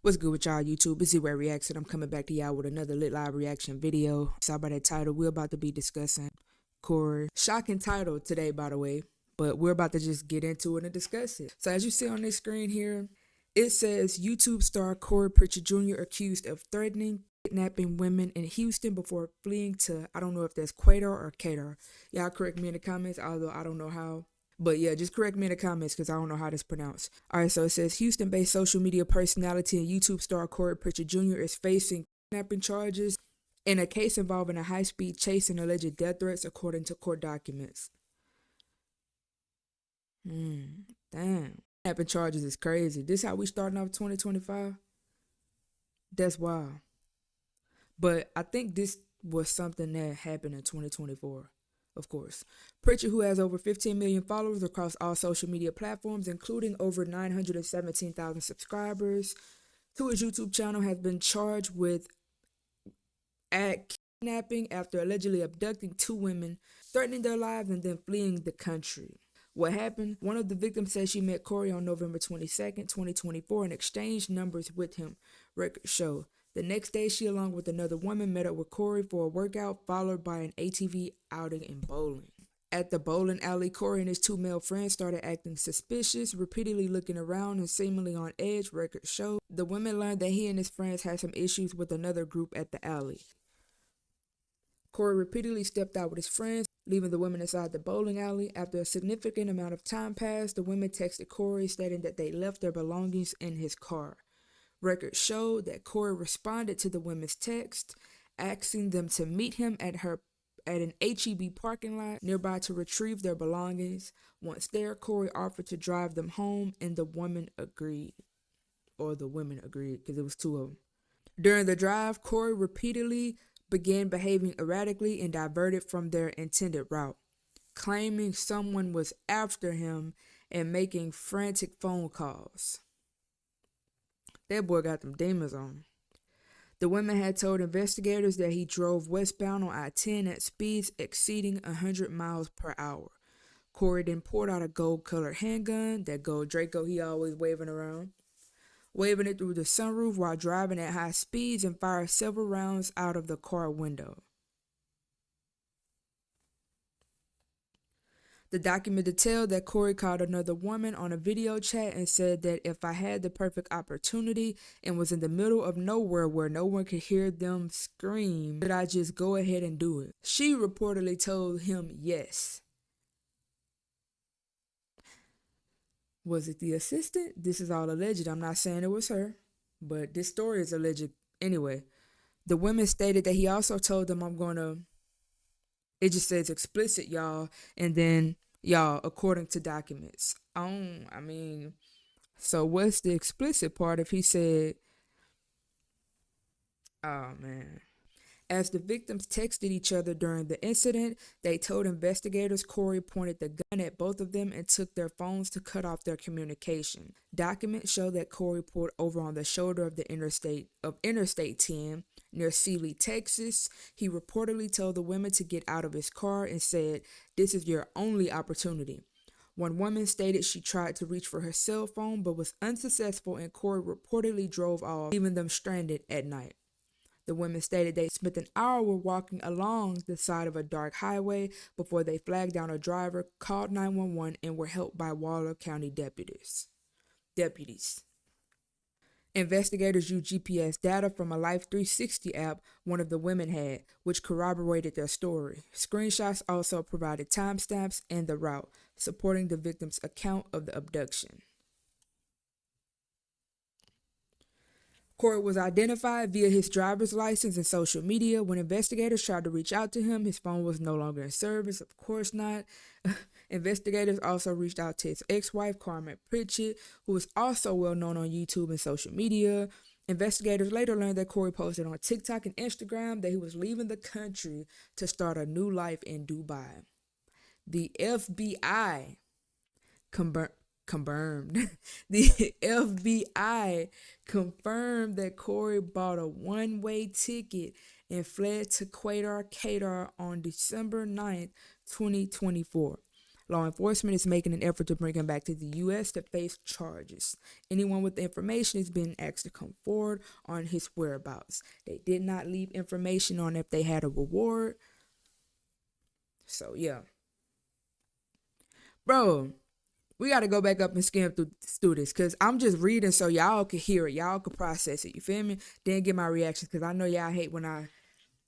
What's good with y'all, YouTube? It's ZEEWAYY Reaction. I'm coming back to y'all with another lit live reaction video. Saw by that title, we're about to be discussing Corey. Shocking title today, by the way, but we're about to just get into it and discuss it. So as you see on this screen here, it says YouTube star Corey Pritchard Jr. accused of threatening, kidnapping women in Houston before fleeing to, I don't know if that's Qatar or Qatar. Y'all correct me in the comments, although I don't know how. But yeah, just correct me in the comments because I don't know how this is pronounced. All right, so it says Houston-based social media personality and YouTube star Corey Pritchard Jr. is facing kidnapping charges in a case involving a high-speed chase and alleged death threats, according to court documents. Damn. Kidnapping charges is crazy. This how we starting off 2025? That's wild. But I think this was something that happened in 2024. Of course. Pritchard, who has over 15 million followers across all social media platforms, including over 917,000 subscribers to his YouTube channel, has been charged with kidnapping after allegedly abducting two women, threatening their lives, and then fleeing the country. What happened? One of the victims said she met Corey on November 22nd, 2024, and exchanged numbers with him, records show. The next day, she, along with another woman, met up with Corey for a workout, followed by an ATV outing and bowling. At the bowling alley, Corey and his two male friends started acting suspicious, repeatedly looking around and seemingly on edge, records show. The women learned that he and his friends had some issues with another group at the alley. Corey repeatedly stepped out with his friends, leaving the women inside the bowling alley. After a significant amount of time passed, the women texted Corey stating that they left their belongings in his car. Records showed that Corey responded to the women's text, asking them to meet him at an HEB parking lot nearby to retrieve their belongings. Once there, Corey offered to drive them home, and the women agreed. Or the women agreed, because it was two of them. During the drive, Corey repeatedly began behaving erratically and diverted from their intended route, claiming someone was after him and making frantic phone calls. That boy got them demons on him. The women had told investigators that he drove westbound on I-10 at speeds exceeding 100 miles per hour. Corey then pulled out a gold-colored handgun, that gold Draco he always waving around, waving it through the sunroof while driving at high speeds, and fired several rounds out of the car window. The document detailed that Corey called another woman on a video chat and said that if I had the perfect opportunity and was in the middle of nowhere where no one could hear them scream, that I just go ahead and do it. She reportedly told him yes. Was it the assistant? This is all alleged. I'm not saying it was her, but this story is alleged anyway. The women stated that he also told them, it just says explicit, y'all, and then y'all, according to documents. So what's the explicit part if he said, oh man. As the victims texted each other during the incident, they told investigators Corey pointed the gun at both of them and took their phones to cut off their communication. Documents show that Corey pulled over on the shoulder of Interstate 10 near Sealy, Texas. He reportedly told the women to get out of his car and said, "This is your only opportunity." One woman stated she tried to reach for her cell phone but was unsuccessful, and Corey reportedly drove off, leaving them stranded at night. The women stated they spent an hour walking along the side of a dark highway before they flagged down a driver, called 911, and were helped by Waller County deputies. Investigators used GPS data from a Life 360 app one of the women had, which corroborated their story. Screenshots also provided timestamps and the route, supporting the victim's account of the abduction. Corey was identified via his driver's license and social media. When investigators tried to reach out to him, his phone was no longer in service. Of course not. Investigators also reached out to his ex-wife, Carmen Pritchard, who was also well known on YouTube and social media. Investigators later learned that Corey posted on TikTok and Instagram that he was leaving the country to start a new life in Dubai. The FBI The FBI confirmed that Corey bought a one-way ticket and fled to Qatar on December 9th, 2024. Law enforcement is making an effort to bring him back to the U.S. to face charges. Anyone with information is being asked to come forward on his whereabouts. They did not leave information on if they had a reward. So, yeah. Bro, we got to go back up and skim through this because I'm just reading so y'all can hear it. Y'all can process it. You feel me? Then get my reactions because I know y'all hate when I...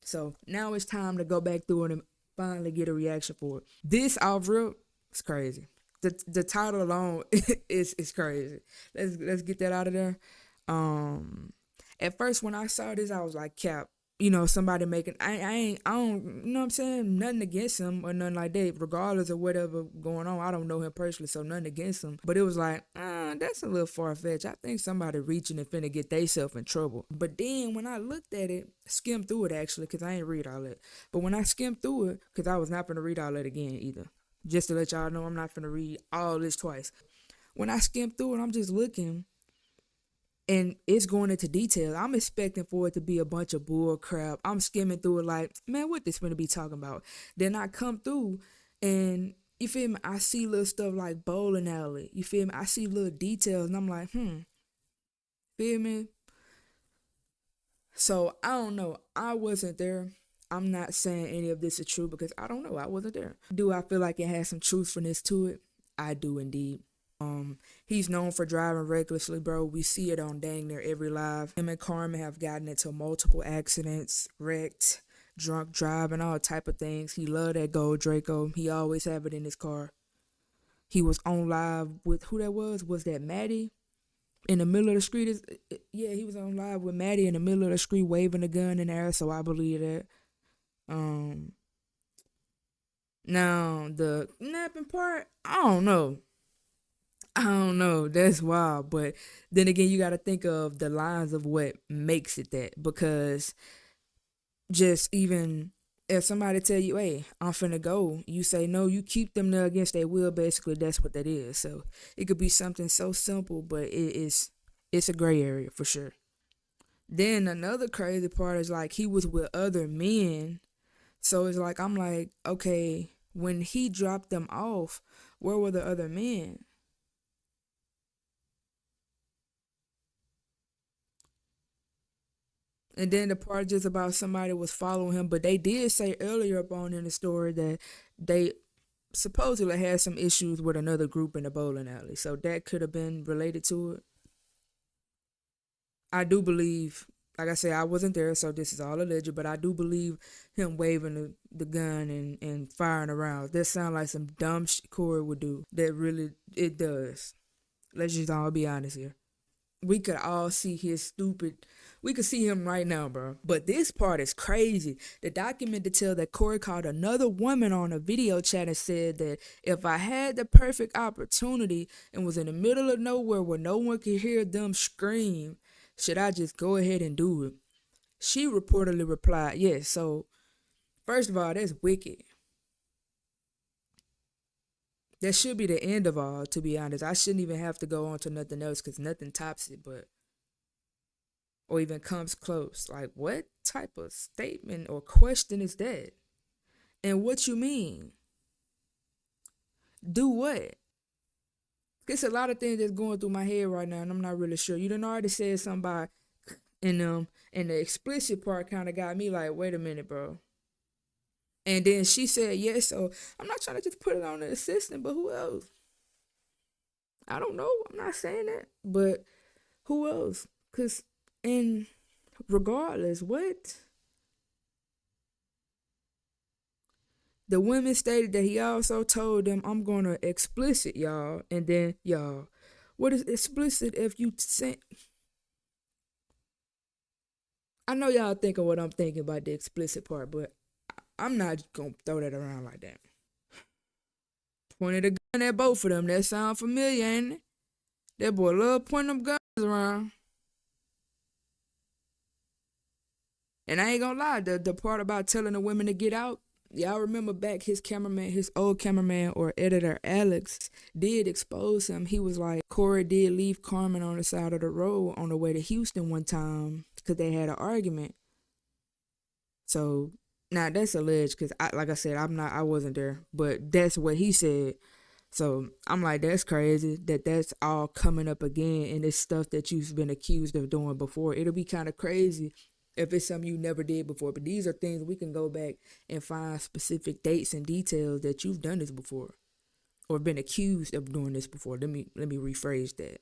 So, now it's time to go back through it and finally get a reaction for it. This off real, it's crazy. The title alone is crazy. Let's get that out of there. At first when I saw this, I was like, cap, somebody making I don't, you know what I'm saying, nothing against him or nothing like that, regardless of whatever going on. I don't know him personally, so nothing against him, but it was like, that's a little far-fetched. I think somebody reaching and finna get theyself in trouble. But then when I looked at it, skimmed through it actually, because I ain't read all that, but when I skimmed through it, because I was not finna read all that again either, just to let y'all know I'm not finna read all this twice. When I skimmed through it, I'm just looking and it's going into detail. I'm expecting for it to be a bunch of bull crap. I'm skimming through it like, man, what this gonna be talking about? Then I come through and, you feel me, I see little stuff like bowling alley. You feel me? I see little details and I'm like, feel me? So I don't know. I wasn't there. I'm not saying any of this is true because I don't know. I wasn't there. Do I feel like it has some truthfulness to it? I do indeed. He's known for driving recklessly, bro. We see it on dang near every live. Him and Carmen have gotten into multiple accidents, wrecked, drunk driving, all type of things. He loved that gold Draco. He always have it in his car. He was on live with who that was? Was that Maddie? In the middle of the street? Yeah, he was on live with Maddie in the middle of the street waving a gun in the air, so I believe that. Now the kidnapping part, I don't know. That's wild. But then again, you got to think of the lines of what makes it that. Because just even if somebody tell you, hey, I'm finna go, you say no, you keep them there against their will. Basically, that's what that is. So it could be something so simple, but it's a gray area for sure. Then another crazy part is like he was with other men. So it's like, I'm like, okay, when he dropped them off, where were the other men? And then the part just about somebody was following him, but they did say earlier up on in the story that they supposedly had some issues with another group in the bowling alley. So that could have been related to it. I do believe, like I said, I wasn't there, so this is all alleged, but I do believe him waving the gun and firing around. That sounds like some dumb shit Corey would do. That really, it does. Let's just all be honest here. We could all see his stupid. We could see him right now, bro. But this part is crazy. The document detailed that Corey called another woman on a video chat and said that if I had the perfect opportunity and was in the middle of nowhere where no one could hear them scream, should I just go ahead and do it? She reportedly replied, yes. So, first of all, that's wicked. That should be the end of all, to be honest. I shouldn't even have to go on to nothing else because nothing tops it, but or even comes close. Like, what type of statement or question is that? And what you mean? Do what? It's a lot of things that's going through my head right now, and I'm not really sure. You done already said something about and the explicit part kind of got me like, wait a minute, bro. And then she said yes, so I'm not trying to just put it on the assistant, but who else? I don't know. I'm not saying that, but who else? Cause and regardless, what the women stated that he also told them, "I'm gonna explicit y'all," and then y'all, what is explicit? If you sent, I know y'all thinking what I'm thinking about the explicit part, but I'm not gonna throw that around like that. Pointed a gun at both of them. That sound familiar, ain't it? That boy love pointing them guns around. And I ain't gonna lie, the part about telling the women to get out, y'all remember back his cameraman, his old cameraman or editor Alex did expose him. He was like, Corey did leave Carmen on the side of the road on the way to Houston one time because they had an argument. So Now that's alleged because, like I said, I wasn't there, but that's what he said. So I'm like, that's crazy that that's all coming up again, and it's stuff that you've been accused of doing before. It'll be kind of crazy if it's something you never did before, but these are things we can go back and find specific dates and details that you've done this before or been accused of doing this before. Let me rephrase that.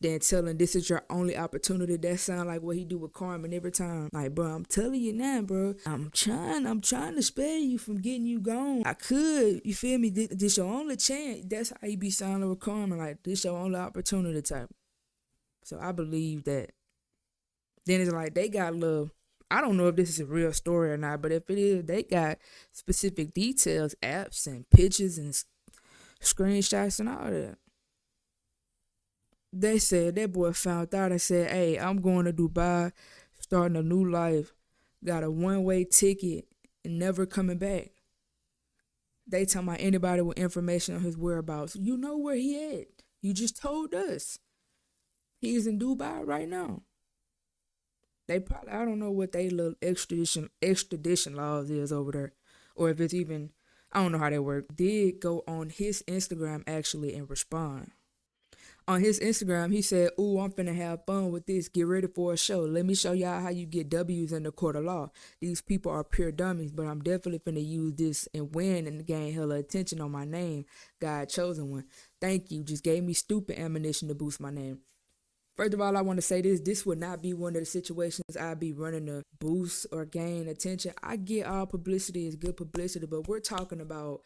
Then telling this is your only opportunity. That sound like what he do with Carmen every time. Like, bro, I'm telling you now, bro. I'm trying to spare you from getting you gone. I could, you feel me? This your only chance. That's how he be sounding with Carmen. Like, this your only opportunity type. So I believe that. Then it's like they got love. I don't know if this is a real story or not, but if it is, they got specific details, apps and pictures and screenshots and all that. They said that boy found out and said, hey, I'm going to Dubai, starting a new life. Got a one-way ticket and never coming back. They talking about anybody with information on his whereabouts. You know where he at. You just told us. He's in Dubai right now. They probably, I don't know what they little extradition laws is over there. Or if it's even, I don't know how they work. Did go on his Instagram actually and respond. On his Instagram, he said, ooh, I'm finna have fun with this. Get ready for a show. Let me show y'all how you get W's in the court of law. These people are pure dummies, but I'm definitely finna use this and win and gain hella attention on my name. God chosen one. Thank you. Just gave me stupid ammunition to boost my name. First of all, I want to say this would not be one of the situations I'd be running to boost or gain attention. I get all publicity is good publicity, but we're talking about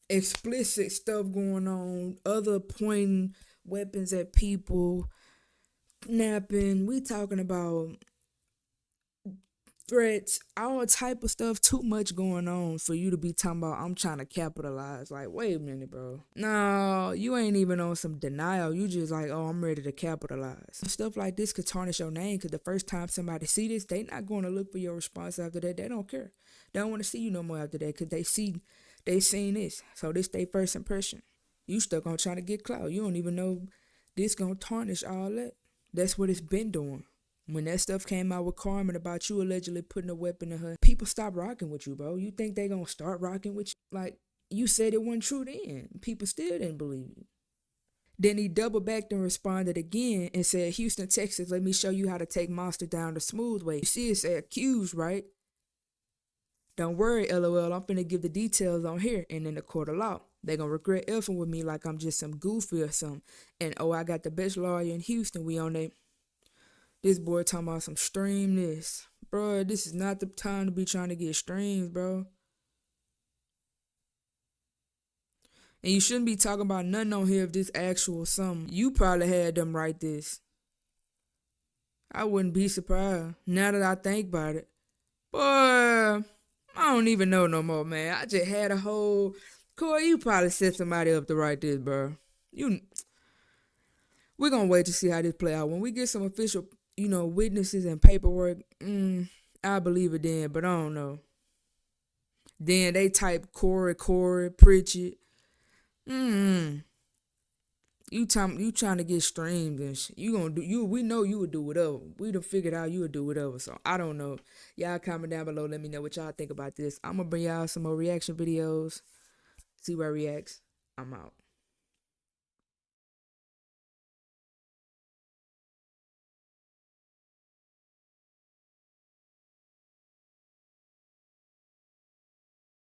explicit stuff going on, other pointing weapons at people, kidnapping. We talking about threats, all type of stuff. Too much going on for you to be talking about I'm trying to capitalize. Like, wait a minute, bro. No, you ain't even on some denial. You just like, oh, I'm ready to capitalize. Stuff like this could tarnish your name because the first time somebody see this, they not going to look for your response after that. They don't care. They don't want to see you no more after that because they seen this. So this they first impression. You stuck on trying to get clout. You don't even know this gonna tarnish all that. That's what it's been doing. When that stuff came out with Carmen about you allegedly putting a weapon in her, people stopped rocking with you, bro. You think they gonna start rocking with you? Like, you said it wasn't true then. People still didn't believe you. Then he doubled back and responded again and said, Houston, Texas, let me show you how to take Monster down the smooth way. You see it say accused, right? Don't worry, LOL, I'm finna give the details on here and in the court of law. They gonna regret effing with me like I'm just some goofy or something. And oh, I got the best lawyer in Houston. We on there. This boy talking about some stream this. Bro, this is not the time to be trying to get streams, bro. And you shouldn't be talking about nothing on here if this actual something. You probably had them write this. I wouldn't be surprised. Now that I think about it. Boy, I don't even know no more, man. I just had a whole... Corey, you probably set somebody up to write this, bro. We're gonna wait to see how this play out. When we get some official, witnesses and paperwork, I believe it then, but I don't know. Then they type Corey, Pritchett. You trying to get streams and shit. We know you would do whatever. We done figured out you would do whatever. So I don't know. Y'all comment down below. Let me know what y'all think about this. I'm gonna bring y'all some more reaction videos. ZEEWAYY reacts. I'm out.